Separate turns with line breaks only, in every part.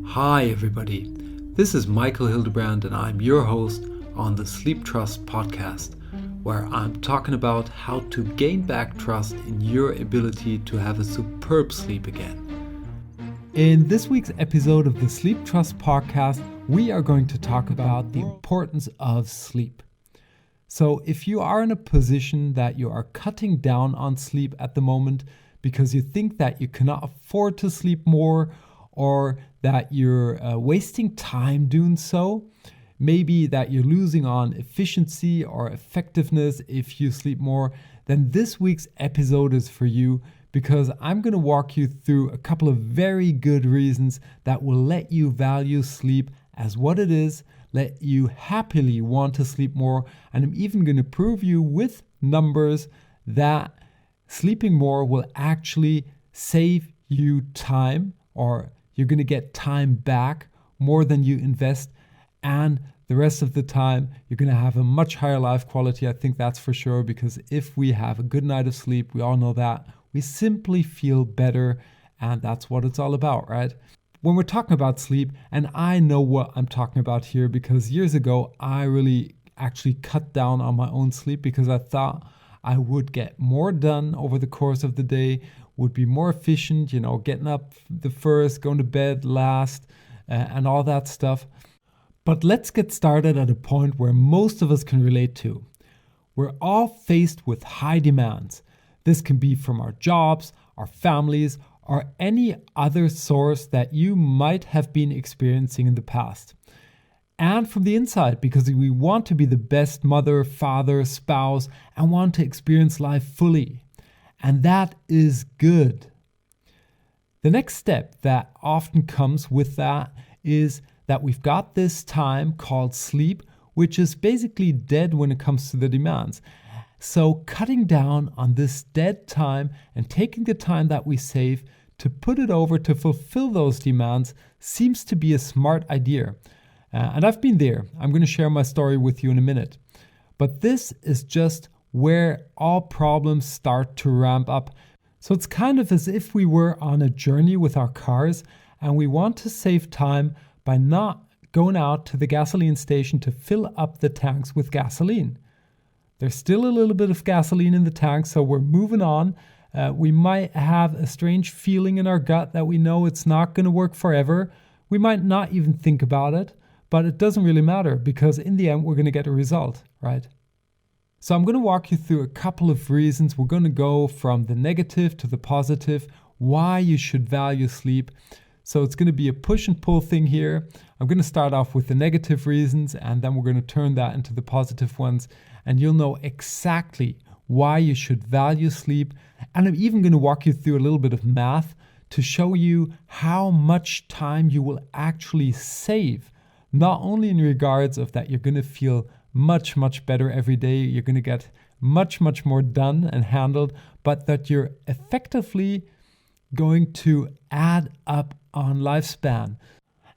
Hi everybody, this is Michael Hildebrand and I'm your host on the Sleeptrust podcast, where I'm talking about how to gain back trust in your ability to have a superb sleep again. In this week's episode of the Sleeptrust podcast, we are going to talk about the importance of sleep. So if you are in a position that you are cutting down on sleep at the moment because you think that you cannot afford to sleep more, or that you're wasting time doing so, maybe that you're losing on efficiency or effectiveness if you sleep more, then this week's episode is for you, because I'm going to walk you through a couple of very good reasons that will let you value sleep as what it is, let you happily want to sleep more, and I'm even going to prove you with numbers that sleeping more will actually save you time, or you're going to get time back more than you invest, and the rest of the time you're going to have a much higher life quality. I think that's for sure, because if we have a good night of sleep, we all know that, we simply feel better, and that's what it's all about, right? When we're talking about sleep, and I know what I'm talking about here because years ago I really actually cut down on my own sleep because I thought I would get more done over the course of the day, would be more efficient, getting up the first, going to bed last, and all that stuff. But let's get started at a point where most of us can relate to. We're all faced with high demands. This can be from our jobs, our families, or any other source that you might have been experiencing in the past. And from the inside, because we want to be the best mother, father, spouse, and want to experience life fully. And that is good. The next step that often comes with that is that we've got this time called sleep, which is basically dead when it comes to the demands. So cutting down on this dead time and taking the time that we save to put it over to fulfill those demands seems to be a smart idea. And I've been there. I'm going to share my story with you in a minute. But this is just where all problems start to ramp up. So it's kind of as if we were on a journey with our cars and we want to save time by not going out to the gasoline station to fill up the tanks with gasoline. There's still a little bit of gasoline in the tank, so we're moving on. We might have a strange feeling in our gut that we know it's not going to work forever. We might not even think about it, but it doesn't really matter because in the end, we're going to get a result, right? So I'm going to walk you through a couple of reasons. We're going to go from the negative to the positive, why you should value sleep. So it's going to be a push and pull thing here. I'm going to start off with the negative reasons, and then we're going to turn that into the positive ones. And you'll know exactly why you should value sleep. And I'm even going to walk you through a little bit of math to show you how much time you will actually save. Not only in regards of that you're going to feel much, much better every day, you're going to get much, much more done and handled, but that you're effectively going to add up on lifespan.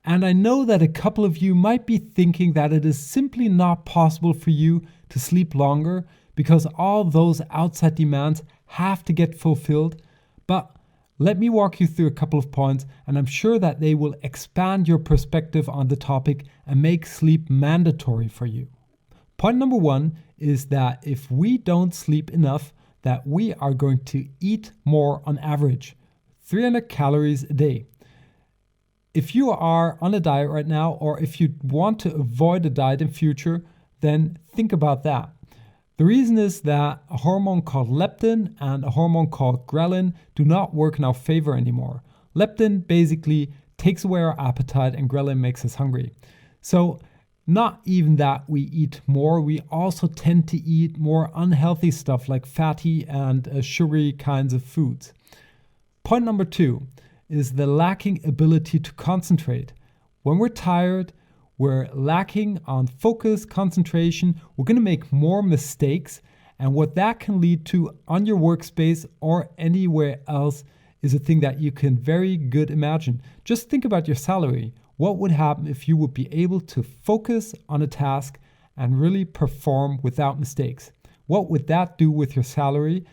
And I know that a couple of you might be thinking that it is simply not possible for you to sleep longer because all those outside demands have to get fulfilled. But let me walk you through a couple of points, and I'm sure that they will expand your perspective on the topic and make sleep mandatory for you. Point number one is that if we don't sleep enough, that we are going to eat more on average, 300 calories a day. If you are on a diet right now, or if you want to avoid a diet in future, then think about that. The reason is that a hormone called leptin and a hormone called ghrelin do not work in our favor anymore. Leptin basically takes away our appetite and ghrelin makes us hungry. So not even that we eat more, we also tend to eat more unhealthy stuff like fatty and sugary kinds of foods. Point number two is the lacking ability to concentrate. When we're tired, we're lacking on focus, concentration, we're going to make more mistakes, and what that can lead to on your workspace or anywhere else is a thing that you can very good imagine. Just think about your salary. What would happen if you would be able to focus on a task and really perform without mistakes? What would that do with your salary?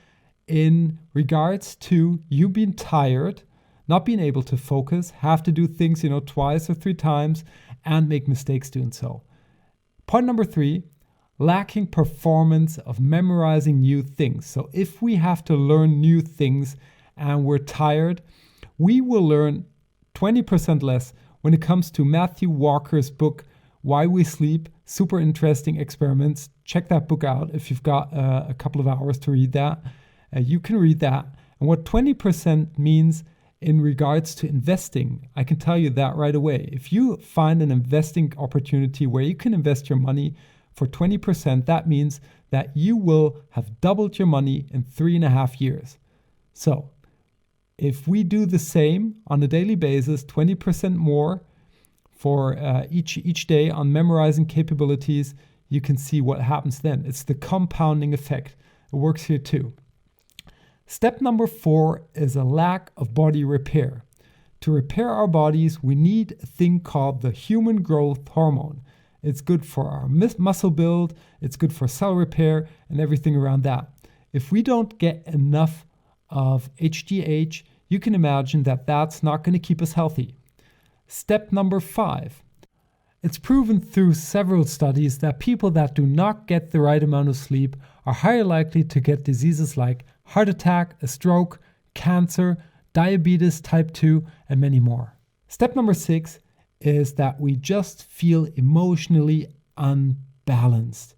in regards to you being tired, not being able to focus, have to do things, twice or three times, and make mistakes doing so. Point number 3, lacking performance of memorizing new things. So if we have to learn new things and we're tired, we will learn 20% less. When it comes to Matthew Walker's book, Why We Sleep, super interesting experiments. Check that book out if you've got a couple of hours to read that. You can read that. And what 20% means in regards to investing, I can tell you that right away. If you find an investing opportunity where you can invest your money for 20%, that means that you will have doubled your money in 3.5 years. So if we do the same on a daily basis, 20% more for each day on memorizing capabilities, you can see what happens then. It's the compounding effect. It works here too. Step number 4 is a lack of body repair. To repair our bodies, we need a thing called the human growth hormone. It's good for our muscle build, it's good for cell repair and everything around that. If we don't get enough of HGH, you can imagine that that's not going to keep us healthy. Step number 5. It's proven through several studies that people that do not get the right amount of sleep are higher likely to get diseases like heart attack, a stroke, cancer, diabetes type 2, and many more. Step number 6 is that we just feel emotionally unbalanced.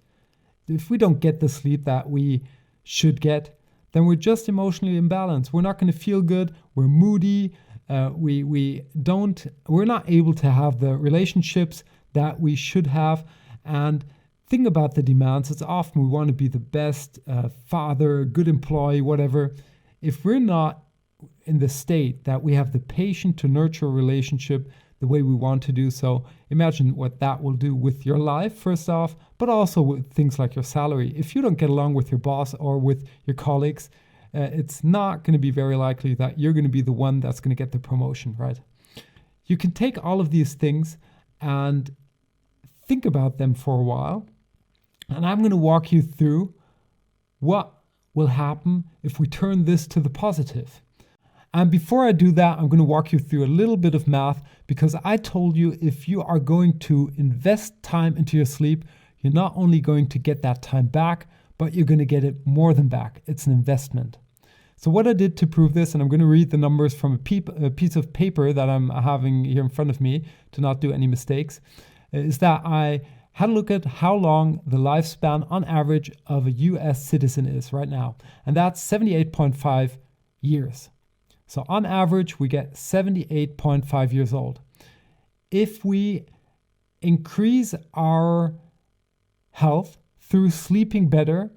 If we don't get the sleep that we should get, then we're just emotionally imbalanced. We're not going to feel good. We're moody. We're not able to have the relationships that we should have. And think about the demands. It's often we want to be the best father, good employee, whatever. If we're not in the state that we have the patience to nurture a relationship the way we want to do so, imagine what that will do with your life, first off, but also with things like your salary. If you don't get along with your boss or with your colleagues, it's not going to be very likely that you're going to be the one that's going to get the promotion, right? You can take all of these things and think about them for a while. And I'm going to walk you through what will happen if we turn this to the positive. And before I do that, I'm going to walk you through a little bit of math, because I told you if you are going to invest time into your sleep, you're not only going to get that time back, but you're going to get it more than back. It's an investment. So what I did to prove this, and I'm going to read the numbers from a piece of paper that I'm having here in front of me to not do any mistakes, is that I had a look at how long the lifespan on average of a US citizen is right now. And that's 78.5 years. So on average, we get 78.5 years old. If we increase our health through sleeping better,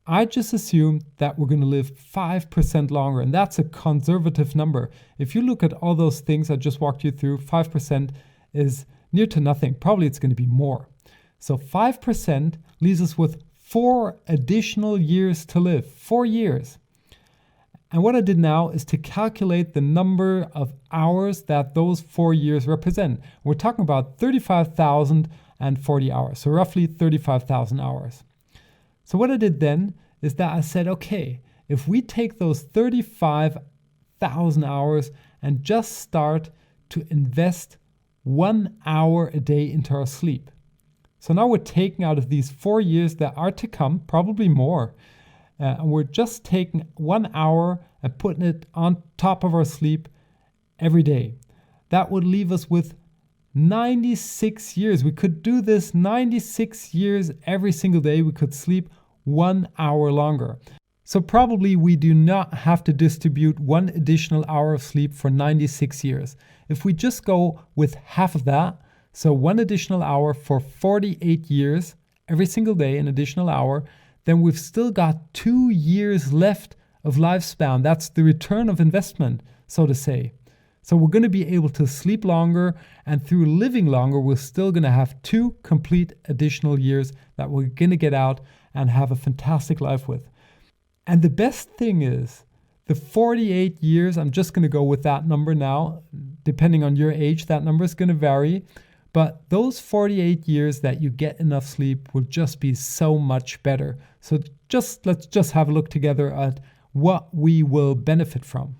I just assume that we're going to live 5% longer. And that's a conservative number. If you look at all those things I just walked you through, 5% is near to nothing. Probably it's going to be more. So 5% leaves us with 4 additional years to live. 4 years. And what I did now is to calculate the number of hours that those 4 years represent. We're talking about 35,040 hours, so roughly 35,000 hours. So what I did then is that I said, okay, if we take those 35,000 hours and just start to invest 1 hour a day into our sleep. So now we're taking out of these 4 years that are to come, probably more, and we're just taking 1 hour and putting it on top of our sleep every day. That would leave us with 96 years. We could do this 96 years every single day. We could sleep 1 hour longer. So probably we do not have to distribute 1 additional hour of sleep for 96 years. If we just go with half of that, so 1 additional hour for 48 years, every single day an additional hour, then we've still got 2 years left of lifespan. That's the return of investment, so to say. So we're going to be able to sleep longer, and through living longer, we're still going to have 2 complete additional years that we're going to get out and have a fantastic life with. And the best thing is, the 48 years, I'm just going to go with that number now. Depending on your age, that number is going to vary. But those 48 years that you get enough sleep will just be so much better. So let's just have a look together at what we will benefit from.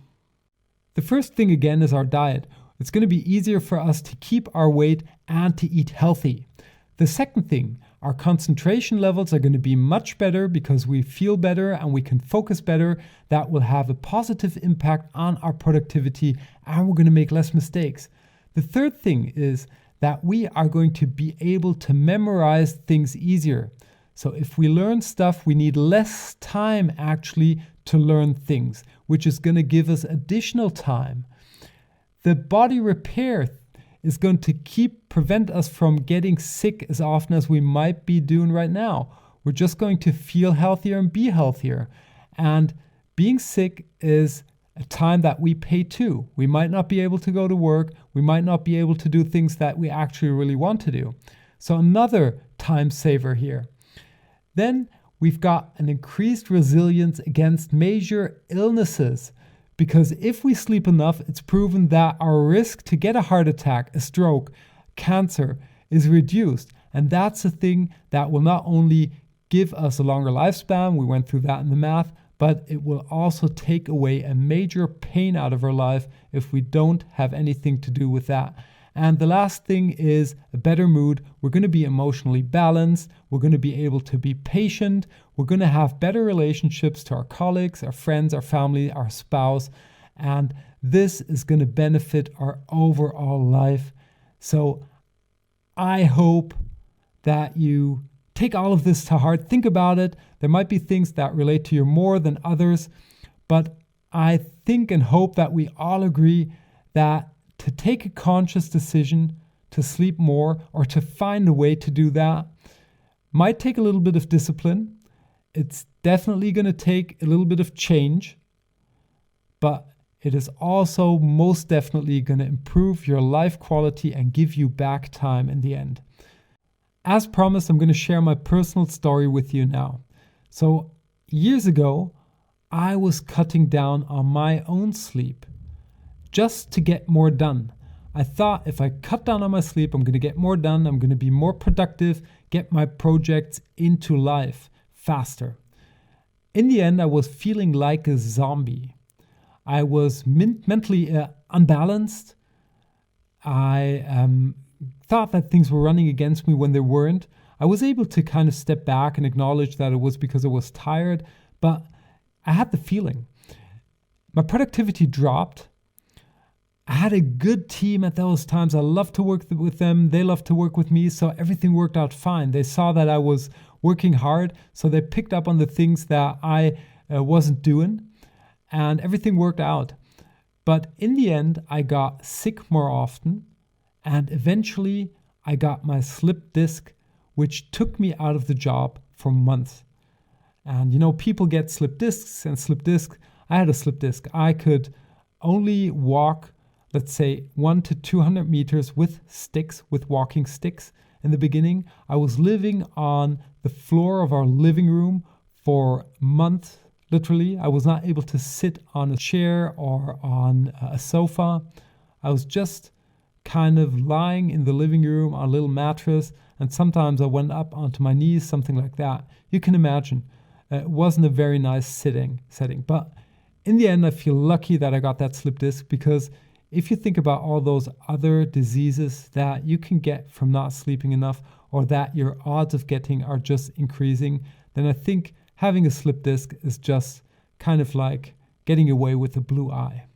The first thing again is our diet. It's going to be easier for us to keep our weight and to eat healthy. The second thing, our concentration levels are going to be much better because we feel better and we can focus better. That will have a positive impact on our productivity and we're going to make less mistakes. The third thing is that we are going to be able to memorize things easier. So if we learn stuff, we need less time actually to learn things, which is going to give us additional time. The body repair is going to prevent us from getting sick as often as we might be doing right now. We're just going to feel healthier and be healthier. And being sick is a time that we pay too. We might not be able to go to work. We might not be able to do things that we actually really want to do. So another time saver here. Then we've got an increased resilience against major illnesses. Because if we sleep enough, it's proven that our risk to get a heart attack, a stroke, cancer is reduced. And that's a thing that will not only give us a longer lifespan, we went through that in the math, but it will also take away a major pain out of our life if we don't have anything to do with that. And the last thing is a better mood. We're going to be emotionally balanced. We're going to be able to be patient. We're going to have better relationships to our colleagues, our friends, our family, our spouse. And this is going to benefit our overall life. So I hope that you take all of this to heart. Think about it. There might be things that relate to you more than others. But I think and hope that we all agree that to take a conscious decision to sleep more or to find a way to do that might take a little bit of discipline. It's definitely going to take a little bit of change, but it is also most definitely going to improve your life quality and give you back time in the end. As promised, I'm going to share my personal story with you now. So years ago, I was cutting down on my own sleep just to get more done. I thought if I cut down on my sleep, I'm going to get more done. I'm going to be more productive, get my projects into life faster. In the end, I was feeling like a zombie. I was mentally unbalanced. I thought that things were running against me when they weren't. I was able to kind of step back and acknowledge that it was because I was tired, but I had the feeling. My productivity dropped. I had a good team at those times. I loved to work with them. They loved to work with me. So everything worked out fine. They saw that I was working hard. So they picked up on the things that I wasn't doing. And everything worked out. But in the end, I got sick more often. And eventually, I got my slip disc, which took me out of the job for months. And people get slip discs and slip discs. I had a slip disc. I could only walk, let's say 100 to 200 meters with walking sticks. In the beginning, I was living on the floor of our living room for months, literally. I was not able to sit on a chair or on a sofa. I was just kind of lying in the living room on a little mattress, and sometimes I went up onto my knees, something like that. You can imagine. It wasn't a very nice setting. But in the end, I feel lucky that I got that slip disc, because if you think about all those other diseases that you can get from not sleeping enough, or that your odds of getting are just increasing, then I think having a slip disc is just kind of like getting away with a blue eye.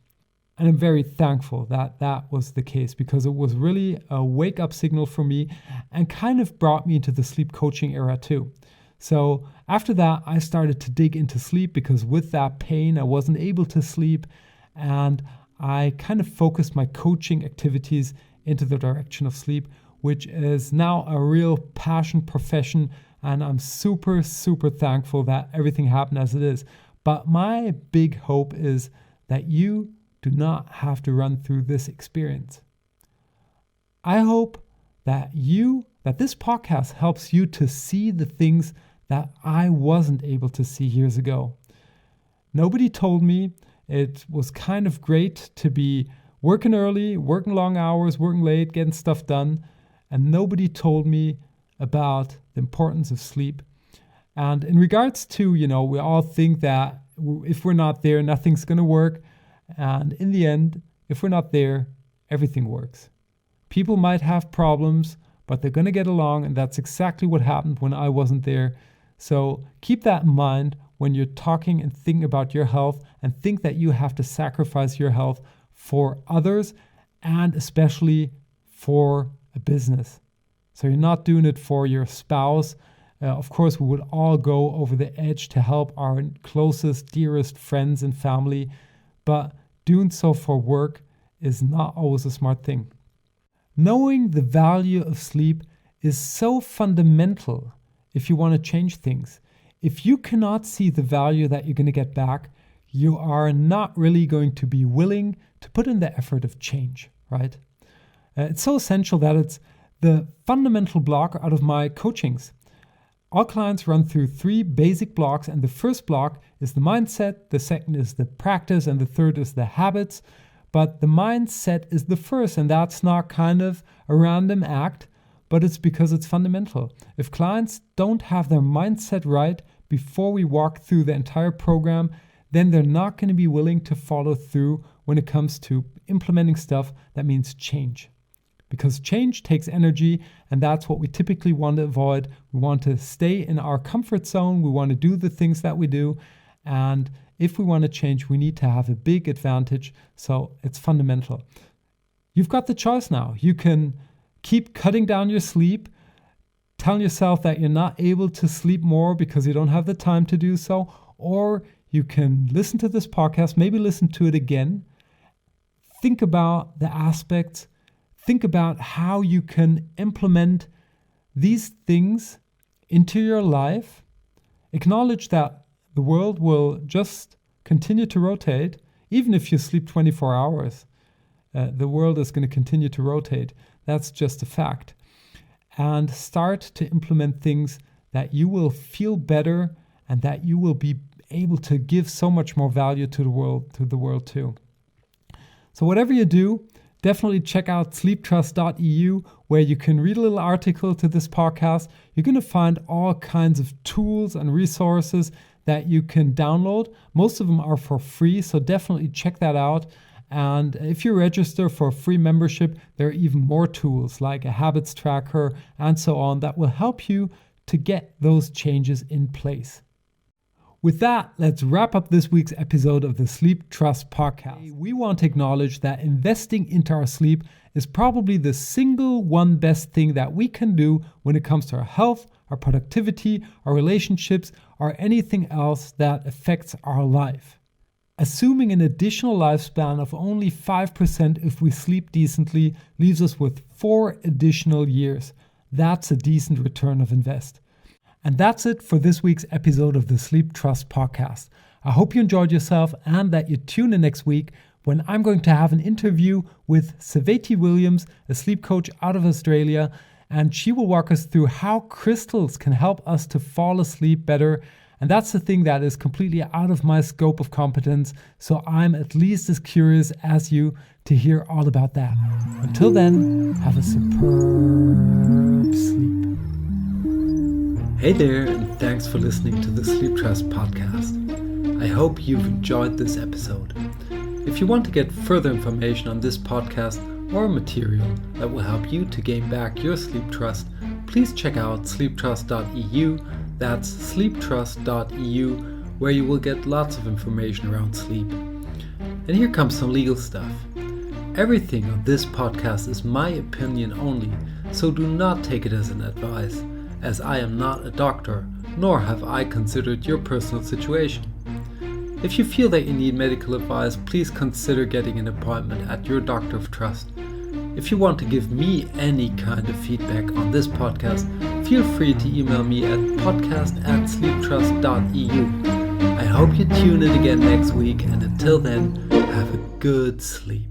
And I'm very thankful that that was the case, because it was really a wake-up signal for me and kind of brought me into the sleep coaching era too. So after that, I started to dig into sleep, because with that pain, I wasn't able to sleep. And I kind of focused my coaching activities into the direction of sleep, which is now a real passion profession. And I'm super, super thankful that everything happened as it is. But my big hope is that you do not have to run through this experience. I hope that this podcast helps you to see the things that I wasn't able to see years ago. Nobody told me it was kind of great to be working early, working long hours, working late, getting stuff done, and nobody told me about the importance of sleep. And in regards to, we all think that
if we're not there, nothing's going to work. And in the end, if we're not there, everything works. People might have problems, but they're going to get along. And that's exactly what happened when I wasn't there. So keep that in mind when you're talking and thinking about your health, and think that you have to sacrifice your health for others and especially for a business. So you're not doing it for your spouse. Of course, we would all go over the edge to help our closest, dearest friends and family, but doing so for work is not always a smart thing. Knowing the value of sleep is so fundamental if you want to change things. If you cannot see the value that you're going to get back, you are not really going to be willing to put in the effort of change, right? It's so essential that it's the fundamental block out of my coachings. All clients run through 3 basic blocks, and the first block is the mindset, the second is the practice, and the third is the habits. But the mindset is the first, and that's not kind of a random act, but it's because it's fundamental. If clients don't have their mindset right before we walk through the entire program, then they're not going to be willing to follow through when it comes to implementing stuff that means change. Because change takes energy, and that's what we typically want to avoid. We want to stay in our comfort zone. We want to do the things that we do. And if we want to change, we need to have a big advantage. So it's fundamental. You've got the choice now. You can keep cutting down your sleep, telling yourself that you're not able to sleep more because you don't have the time to do so, or you can listen to this podcast, maybe listen to it again, think about the aspects, think about how you can implement these things into your life, acknowledge that the world will just continue to rotate. Even if you sleep 24 hours, the world is going to continue to rotate. That's just a fact. And start to implement things that you will feel better and that you will be able to give so much more value to the world too. So whatever you do, definitely check out sleeptrust.eu, where you can read a little article to this podcast. You're going to find all kinds of tools and resources that you can download. Most of them are for free, so definitely check that out. And if you register for a free membership, there are even more tools like a habits tracker and so on that will help you to get those changes in place. With that, let's wrap up this week's episode of the Sleep Trust podcast. We want to acknowledge that investing into our sleep is probably the single one best thing that we can do when it comes to our health, our productivity, our relationships, or anything else that affects our life. Assuming an additional lifespan of only 5% if we sleep decently leaves us with 4 additional years. That's a decent return of invest. And that's it for this week's episode of the Sleep Trust podcast. I hope you enjoyed yourself and that you tune in next week when I'm going to have an interview with Saveti Williams, a sleep coach out of Australia, and she will walk us through how crystals can help us to fall asleep better. And that's the thing that is completely out of my scope of competence, so I'm at least as curious as you to hear all about that. Until then, have a superb sleep.
Hey there, and thanks for listening to the Sleep Trust podcast. I hope you've enjoyed this episode. If you want to get further information on this podcast or material that will help you to gain back your sleep trust, please check out sleeptrust.eu. That's sleeptrust.eu, where you will get lots of information around sleep. And here comes some legal stuff. Everything on this podcast is my opinion only, so do not take it as an advice, as I am not a doctor, nor have I considered your personal situation. If you feel that you need medical advice, please consider getting an appointment at your doctor of trust. If you want to give me any kind of feedback on this podcast, feel free to email me at podcast@sleeptrust.eu. I hope you tune in again next week, and until then, have a good sleep.